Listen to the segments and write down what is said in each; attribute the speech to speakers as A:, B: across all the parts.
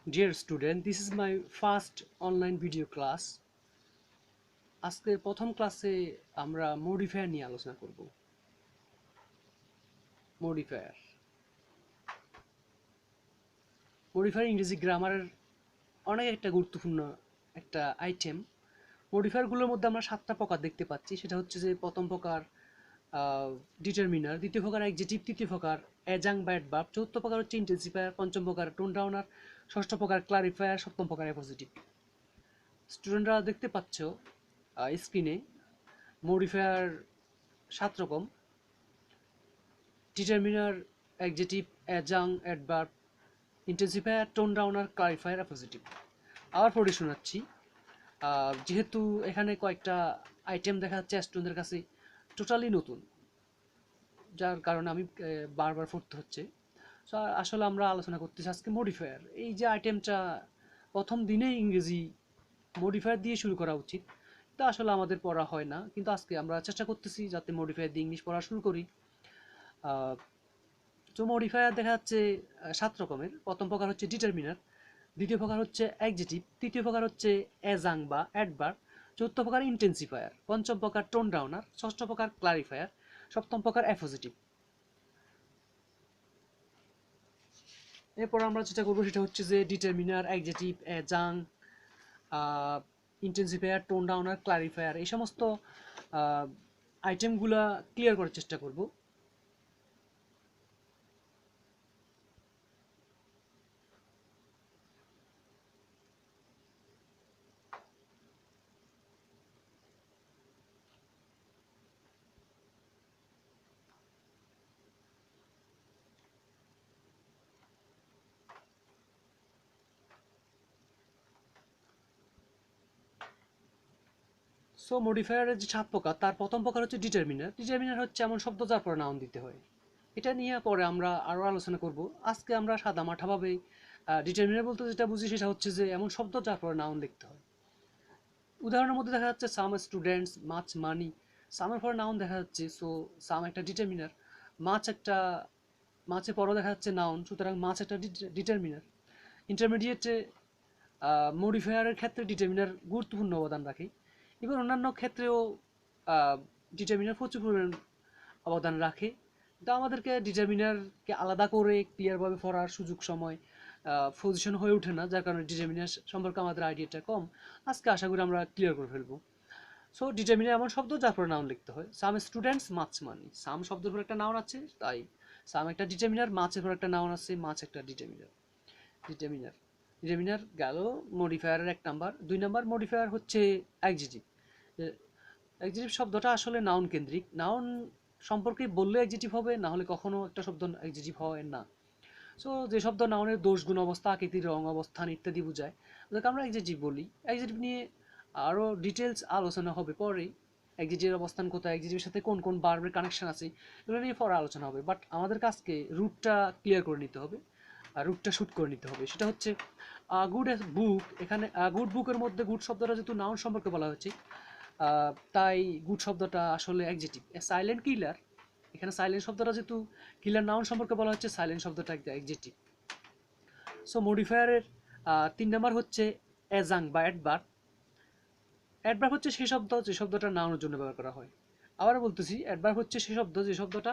A: Dear student, this is my first online video class. আজকের প্রথম ক্লাসে আমরা মডিফায়ার নিয়ে আলোচনা করব। মডিফায়ার মডিফায়ার ইংরেজি গ্রামারের অনেক একটা গুরুত্বপূর্ণ একটা আইটেম। মডিফায়ারগুলোর মধ্যে আমরা 7টা প্রকার দেখতে পাচ্ছি। সেটা হচ্ছে যে প্রথম প্রকার ডিটারমিনার, দ্বিতীয় প্রকার অ্যাডজেক্টিভ, তৃতীয় প্রকার অ্যাডজাংক্ট বা অ্যাডভার্ব, চতুর্থ প্রকার হচ্ছে ইন্টেন্সিফায়ার, পঞ্চম প্রকার টোন ডাউনার, ষষ্ঠ প্রকার ক্লারিফায়ার, সপ্তম প্রকার অ্যাপোজিটিভ। স্টুডেন্টরা দেখতে পাচ্ছ স্ক্রিনে মডিফায়ার 7 রকম: determiner, adjective, adjunct, adverb, intensifier, tone downer, clarifier, appositive. আবার পড়ে শোনাচ্ছি। যেহেতু এখানে কয়েকটা আইটেম দেখা যাচ্ছে স্টুডেন্টদের কাছে টোটালি নতুন, যার কারণে আমি বারবার পড়তে হচ্ছে। সো আসলে আমরা আলোচনা করতেছি আজকে মডিফায়ার। এই যে আইটেমটা প্রথম দিনেই ইংরেজি মডিফায়ার দিয়ে শুরু করা উচিত, তা আসলে আমাদের পড়া হয় না, কিন্তু আজকে আমরা চেষ্টা করতেছি যাতে মডিফায়ার দিয়ে ইংলিশ পড়া শুরু করি। তো মডিফায়ার দেখা যাচ্ছে 7 রকমের। প্রথম প্রকার হচ্ছে ডিটারমিনার, দ্বিতীয় প্রকার হচ্ছে অ্যাডজেক্টিভ, তৃতীয় প্রকার হচ্ছে অ্যাডজাংক্ট বা অ্যাডভার্ব, চতুর্থ প্রকার ইন্টেন্সিফায়ার, পঞ্চম প্রকার টোন ডাউনার, ষষ্ঠ প্রকার ক্লারিফায়ার, সপ্তম প্রকার অ্যাপোজিটিভ। এরপর আমরা যেটা করবো সেটা হচ্ছে যে determiner, adjective, অ্যাডজাংক্ট, intensifier, tone downer, clarifier, এই সমস্ত আইটেমগুলা ক্লিয়ার করার চেষ্টা করব। সো মডিফায়ারের যে 7 প্রকার, তার প্রথম প্রকার হচ্ছে ডিটারমিনার। ডিটারমিনার হচ্ছে এমন শব্দ যার পরে নাউন দিতে হয়। এটা নিয়ে পরে আমরা আরও আলোচনা করব। আজকে আমরা সাদামাঠাভাবে ডিটারমিনার বলতে যেটা বুঝি সেটা হচ্ছে যে এমন শব্দ যার পরে নাউন লিখতে হয়। উদাহরণের মধ্যে দেখা যাচ্ছে সাম স্টুডেন্টস, মাচ মানি। সামের পরে নাউন দেখা যাচ্ছে, সো সাম একটা ডিটারমিনার। মাছ একটা, মাছের পরও দেখা যাচ্ছে নাউন, সুতরাং মাছ একটা ডিটারমিনার। ইন্টারমিডিয়েটে মডিফায়ারের ক্ষেত্রে ডিটারমিনার গুরুত্বপূর্ণ অবদান রাখে। এবার অন্যান্য ক্ষেত্রেও ডিটারমিনার প্রচুর পরিমাণ অবদান রাখে, কিন্তু আমাদেরকে ডিটারমিনারকে আলাদা করে ক্লিয়ারভাবে পড়ার সুযোগ সময় পজিশন হয়ে ওঠে না, যার কারণে ডিটারমিনার সম্পর্কে আমাদের আইডিয়াটা কম। আজকে আশা করি আমরা ক্লিয়ার করে ফেলবো। সো ডিটারমিনার এমন শব্দ যার পরে নাউন লিখতে হয়। সাম স্টুডেন্টস, মাছ মানি। সাম শব্দের পর একটা নাউন আছে, তাই সাম একটা ডিটারমিনার, মাছের পর একটা নাউন আছে, মাছ একটা ডিটারমিনার। ডিটারমিনার ডিটারমিনার গেল মডিফায়ারের 1 নাম্বার। 2 নাম্বার মডিফায়ার হচ্ছে অ্যাডজেক্টিভ। অ্যাডজেক্টিভ শব্দটা আসলে নাউন কেন্দ্রিক। নাউন সম্পর্কে বললে অ্যাডজেক্টিভ হবে, না হলে কখনো একটা শব্দ অ্যাডজেক্টিভ হয় না। সো যে শব্দ নাউনের দোষ, গুণ, অবস্থা, আকৃতি, রং, অবস্থান ইত্যাদি বোঝায়, ওদেরকে আমরা অ্যাডজেক্টিভ বলি। অ্যাডজেক্টিভ নিয়ে আরও ডিটেলস আলোচনা হবে পরে। অ্যাডজেক্টিভের অবস্থান কোথায়, অ্যাডজেক্টিভের সাথে কোন কোন ভার্বের কানেকশন আছে, এগুলো নিয়ে পরে আলোচনা হবে। বাট আমাদের কাছকে রুটটা ক্লিয়ার করে নিতে হবে, আর রুটটা শুট করে নিতে হবে। সেটা হচ্ছে গুড বুক। এখানে গুড বুকের মধ্যে গুড শব্দটা যেহেতু নাউন সম্পর্কে বলা হয়েছে, তাই গুড শব্দটা আসলে অ্যাডজেক্টিভ। সাইলেন্ট কিলার, এখানে সাইলেন্ট শব্দটা যেহেতু কিলার নাউন সম্পর্কে বলা হচ্ছে, সাইলেন্ট শব্দটা একটা অ্যাডজেক্টিভ। সো মডিফায়ারের 3 নাম্বার হচ্ছে অ্যাডজাংক্ট বা অ্যাডভার্ব। অ্যাডভার্ব হচ্ছে সেই শব্দ যে শব্দটা নাউনের জন্য ব্যবহার করা হয়। আবার বলতেছি, অ্যাডভার্ব হচ্ছে সেই শব্দ যে শব্দটা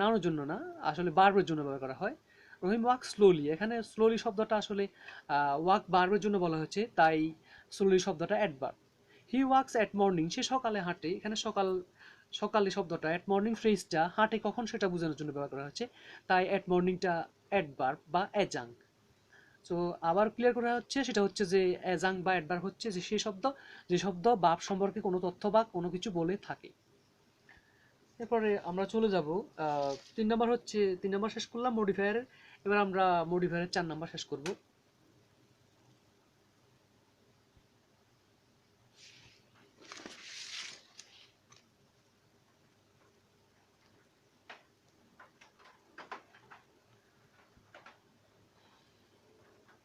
A: নাউনের জন্য না, আসলে ভার্বের জন্য ব্যবহার করা হয়। রহিম ওয়াক স্লোলি, এখানে স্লোলি শব্দটা আসলে ওয়াক ভার্বের জন্য বলা হয়েছে, তাই স্লোলি শব্দটা adverb. He walks at morning, সে সকালে হাঁটে। এখানে সকাল, সকালে শব্দটা, অ্যাট মর্নিং ফ্রেজটা হাঁটে কখন সেটা বোঝানোর জন্য ব্যবহার করা হচ্ছে, তাই অ্যাট মর্নিংটা অ্যাডভার্ব বা অ্যাডজাংক্ট। সো আবার ক্লিয়ার করা হচ্ছে, সেটা হচ্ছে যে অ্যাডজাংক্ট বা অ্যাডভার্ব হচ্ছে যে সেই শব্দ যে শব্দ ভাব সম্পর্কে কোনো তথ্য বা কোনো কিছু বলে থাকে। এরপরে আমরা চলে যাব 3 নাম্বার হচ্ছে, 3 নাম্বার শেষ করলাম মডিফায়ারের। এবার আমরা মডিফায়ারের 4 নাম্বার শেষ করব।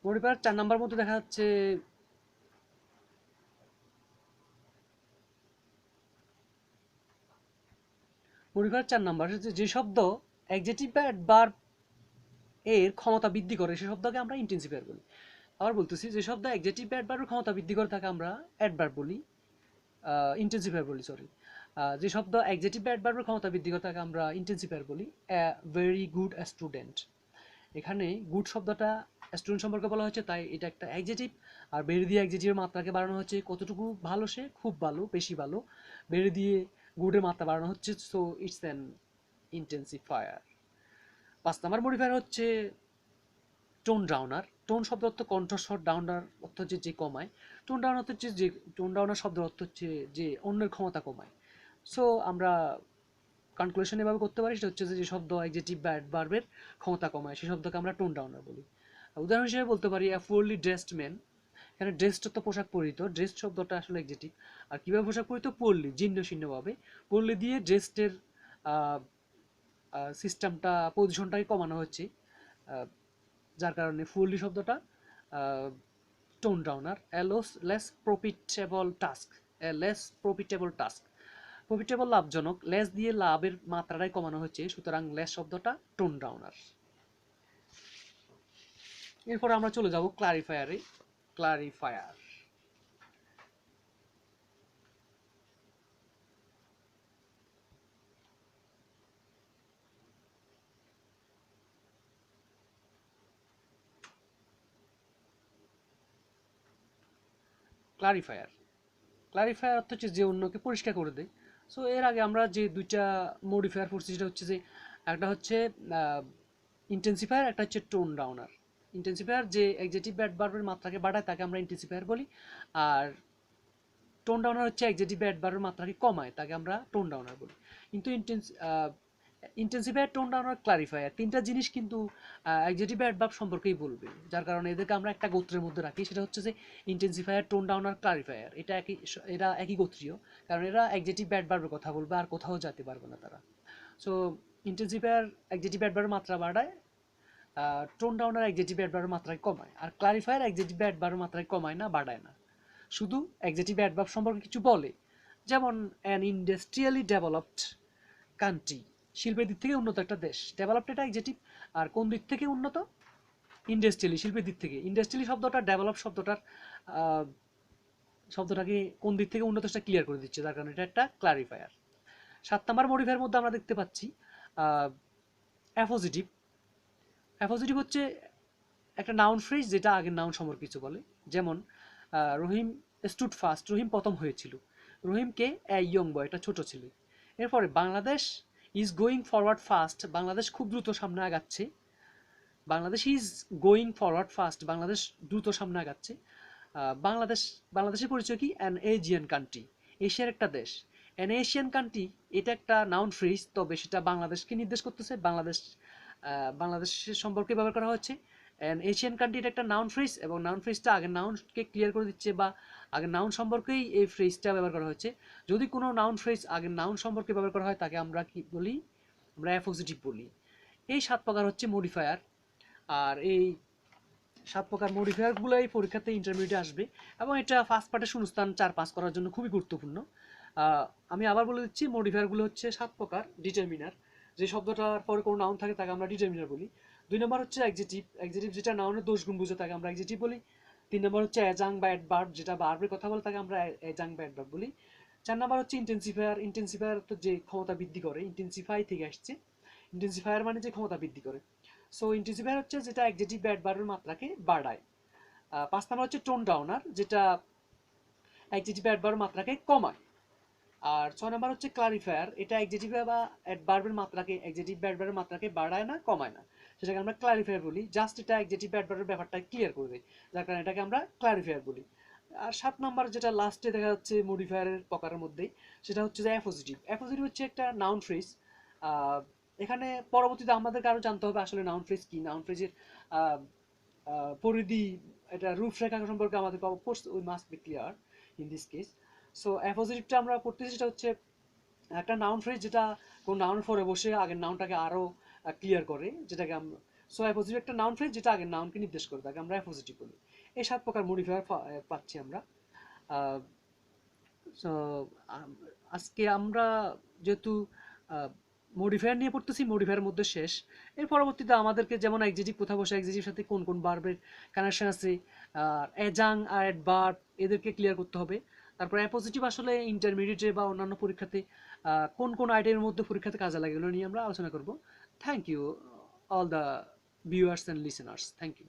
A: মডিফায়ার 4 নাম্বার মধ্যে দেখা যাচ্ছে মডিফায়ার 4 নাম্বার হচ্ছে যে শব্দ অ্যাডজেক্টিভ বা অ্যাডভার্ব এর ক্ষমতা বৃদ্ধি করে, সেই শব্দকে আমরা ইন্টেন্সিফায়ার বলি। আবার বলতেছি, যে শব্দ অ্যাডজেক্টিভ বা অ্যাডভার্বের ক্ষমতা বৃদ্ধি করে তাকে আমরা অ্যাডভার্ব বলি, ইন্টেন্সিফায়ার বলি, সরি। যে শব্দ অ্যাডজেক্টিভ বা অ্যাডভার্বের ক্ষমতা বৃদ্ধি করে তাকে আমরা ইন্টেন্সিফায়ার বলি। ভেরি গুড স্টুডেন্ট, এখানে গুড শব্দটা স্টুডেন্ট সম্পর্কে বলা হচ্ছে, তাই এটা একটা অ্যাডজেক্টিভ। আর বেড়ে দিয়ে অ্যাডজেক্টিভের মাত্রাকে বাড়ানো হচ্ছে, কতটুকু ভালো সে, খুব ভালো, বেশি ভালো। বেড়ে দিয়ে গুডের মাত্রা বাড়ানো হচ্ছে, so it's an intensifier. 5 number modifier হচ্ছে টোন ডাউনার। টোন শব্দ অর্থ কণ্ঠস্বর, ডাউনার অর্থ হচ্ছে যে কমায়। টোন ডাউন অর্থ হচ্ছে যে, টোন ডাউনার শব্দের অর্থ হচ্ছে যে অন্যের ক্ষমতা কমায়। সো আমরা কনক্লুশন এভাবে করতে পারি, সেটা হচ্ছে যে শব্দ অ্যাডজেক্টিভ বা অ্যাডভার্বের ক্ষমতা কমায় সেই শব্দকে আমরা টোন ডাউনার বলি। উদাহরণ হিসেবে বলতে পারি আ ফুললি ড্রেসড ম্যান। এখানে ড্রেসড তো পোশাক পরিহিত, ড্রেসড শব্দটা আসলে অ্যাডজেক্টিভ। আর কীভাবে পোশাক পরিহিত? পল্লি, জীর্ণ শীর্ণভাবে। পল্লি দিয়ে ড্রেসডের সিস্টেমটা, পজিশনটাকে কমানো হচ্ছে, যার কারণে ফুললি শব্দটা tone downer. Less profitable task, less profitable task, profitable লাভজনক, লেস দিয়ে লাভের মাত্রাটাই কমানো হচ্ছে, সুতরাং লেস শব্দটা টোন ডাউনার। এরপর আমরা চলে যাব ক্লারিফায়ারে। ক্লারিফায়ার, ক্লারিফায়ার ক্লারিফায়ার অর্থ হচ্ছে যে অন্যকে পরিষ্কার করে দেয়। সো এর আগে আমরা যে দুইটা মডিফায়ার পড়ছি, সেটা হচ্ছে যে একটা হচ্ছে ইন্টেন্সিফায়ার, একটা হচ্ছে টোন ডাউনার। ইন্টেন্সিফায়ার যে অ্যাডজেক্টিভ অ্যাডভার্বের মাত্রাকে বাড়ায় তাকে আমরা ইন্টেন্সিফায়ার বলি। আর টোন ডাউনার হচ্ছে অ্যাডজেক্টিভ অ্যাডভার্বের মাত্রাকে কমায়, তাকে আমরা টোন ডাউনার বলি। কিন্তু ইন্টেন্সিফায়ার, টোন ডাউনার, ক্লারিফায়ার তিনটা জিনিস কিন্তু অ্যাডজেক্টিভ অ্যাডভার্ব সম্পর্কেই বলবে, যার কারণে এদেরকে আমরা একটা গোত্রের মধ্যে রাখি, সেটা হচ্ছে যে ইন্টেন্সিফায়ার, টোন ডাউনার, ক্লারিফায়ার। এরা একই গোত্রীয়, কারণ এরা অ্যাডজেক্টিভ অ্যাডভার্বের কথা বলবে, আর কোথাও যেতে পারবে না তারা। সো ইন্টেন্সিফায়ার অ্যাডজেক্টিভ অ্যাডভার্বের মাত্রা বাড়ায়, টোন ডাউনার অ্যাডজেক্টিভ অ্যাডভার্বের মাত্রায় কমায়, আর ক্লারিফায়ার অ্যাডজেক্টিভ অ্যাডভার্বের মাত্রায় কমায় না, বাড়ায় না, শুধু অ্যাডজেক্টিভ অ্যাডভার্ব সম্পর্কে কিছু বলে। যেমন অ্যান ইন্ডাস্ট্রিয়ালি ডেভেলপড কান্ট্রি, শিল্পের দিক থেকে উন্নত একটা দেশ। ডেভেলপড এটা অ্যাডজেক্টিভ, আর কোন দিক থেকে উন্নত? ইন্ডাস্ট্রিয়ালি, শিল্পের দিক থেকে। ইন্ডাস্ট্রিয়ালি শব্দটা ডেভেলপ শব্দটাকে কোন দিক থেকে উন্নত সেটা ক্লিয়ার করে দিচ্ছে, যার কারণে এটা একটা ক্লারিফায়ার। 7 নাম্বার মডিফায়ার মধ্যে আমরা দেখতে পাচ্ছি অ্যাপোজিটিভ। অ্যাপোজিটিভ হচ্ছে একটা নাউন ফ্রেজ যেটা আগের নাউন সম্পর্কে কিছু বলে। যেমন রহিম স্টুড ফার্স্ট, রহিম প্রথম হয়েছিল। রহিমকে এ ইয়ং বয়, একটা ছোট ছেলে। এরপরে Bangladesh is going forward fast, Bangladesh খুব দ্রুত সামনে আগাচ্ছে। Bangladesh is going forward fast, Bangladesh দ্রুত সামনে আগাচ্ছে। বাংলাদেশের পরিচয় কি? অ্যান এশিয়ান কান্ট্রি, এশিয়ার একটা দেশ। অ্যান এশিয়ান কান্ট্রি এটা একটা নাউন ফ্রেজ, তবে সেটা বাংলাদেশকে নির্দেশ করতেছে। বাংলাদেশের সম্পর্কে ব্যবহার করা হচ্ছে। অ্যান এশিয়ান কান্ট্রি এটা একটা নাউন ফ্রেজ, এবং নাউন ফ্রেজটা আগের নাউনকে ক্লিয়ার করে দিচ্ছে, বা আগের নাউন সম্পর্কেই এই ফ্রেজটা ব্যবহার করা হচ্ছে। যদি কোনো নাউন ফ্রেজ আগের নাউন সম্পর্কে ব্যবহার করা হয়, তাকে আমরা কি বলি? আমরা অ্যাপোজিটিভ বলি। এই 7 প্রকার হচ্ছে মডিফায়ার। আর এই 7 প্রকার মডিফায়ারগুলোই পরীক্ষাতে ইন্টারমিডিয়েটে আসবে, এবং এটা ফার্স্ট পার্টের শূন্যস্থান 4-5 করার জন্য খুবই গুরুত্বপূর্ণ। আমি আবার বলে দিচ্ছি, মডিফায়ারগুলো হচ্ছে 7 প্রকার। ডিটারমিনার, যে শব্দটার পরে কোনো নাউন থাকে তাকে আমরা ডিটারমিনার বলি। 2 নম্বর হচ্ছে অ্যাডজেক্টিভ, অ্যাডজেক্টিভ যেটা নাউনের দোষ গুণ বোঝে তাকে আমরা অ্যাডজেক্টিভ বলি। 3 নম্বর হচ্ছে অ্যাডজাং বা অ্যাডভার্ব, যেটা ভার্বের কথা বলে তাকে আমরা অ্যাডজাং বা অ্যাডভার্ব বলি। 4 নম্বর হচ্ছে ইন্টেন্সিফায়ার। ইন্টেন্সিফায়ার তো যে ক্ষমতা বৃদ্ধি করে, ইন্টেন্সিফাই থেকে আসছে। ইন্টেন্সিফায়ার মানে যে ক্ষমতা বৃদ্ধি করে। সো ইন্টেন্সিফায়ার হচ্ছে যেটা অ্যাডজেক্টিভ বা অ্যাডভার্বের মাত্রাকে বাড়ায়। 5 নম্বর হচ্ছে টোন ডাউনার, যেটা অ্যাডজেক্টিভ বা অ্যাডভার্বের মাত্রাকে কমায়। আর 6 নম্বর হচ্ছে ক্লারিফায়ার, এটা অ্যাডজেক্টিভ বা অ্যাডভার্বের মাত্রাকে, অ্যাডজেক্টিভ বা অ্যাডভার্বের মাত্রাকে বাড়ায় না, কমায় না, সেটাকে আমরা ক্লারিফায়ার বলি। জাস্ট এটা অ্যাডজেক্টিভ বা অ্যাডভার্বের ব্যাপারটা ক্লিয়ার করে দেয়, যার কারণে এটাকে আমরা ক্লারিফায়ার বলি। আর 7 নম্বর যেটা লাস্টে দেখা যাচ্ছে মডিফায়ারের প্রকারের মধ্যেই, সেটা হচ্ছে যে অ্যাপোজিটিভ। অ্যাপোজিটিভ হচ্ছে একটা নাউন ফ্রেজ। এখানে পরবর্তীতে আমাদের আরো জানতে হবে আসলে নাউন ফ্রেজ কি, নাউন ফ্রেজের পরিধি, এটা রূপরেখা সম্পর্কে আমাদের of course we must be clear in this case. So অ্যাপোজিটিভটা আমরা পড়তেছি, সেটা হচ্ছে একটা নাউন ফ্রেজ যেটা কোন নাউনের পরে বসে আগের নাউনটাকে আরো ক্লিয়ার করে, যেটাকে আমরা, সো অ্যাপোজিটিভ একটা নাউন ফ্রেজ যেটা আগের নাউনকে নির্দেশ করে, তাকে আমরা অ্যাপোজিটিভ বলি। এই 7 প্রকার মডিফায়ার পাচ্ছি আমরা। সো আজকে আমরা যেহেতু মডিফায়ার নিয়ে পড়তেছি, মডিফায়ারের মধ্যে শেষ। এর পরবর্তীতে আমাদেরকে যেমন এক্সিটিভ কোথায় বসে, এক্সিটিভের সাথে কোন কোন ভার্বের কানেকশন আছে, আর এজাং আর অ্যাডভার্ব এদেরকে ক্লিয়ার করতে হবে। তারপর অ্যাপোজিটিভ আসলে ইন্টারমিডিয়েটে বা অন্যান্য পরীক্ষাতে কোন কোন আইটেমের মধ্যে পরীক্ষাতে কাজে লাগে, এগুলো নিয়ে আমরা আলোচনা করব। Thank you all the viewers and listeners, thank you.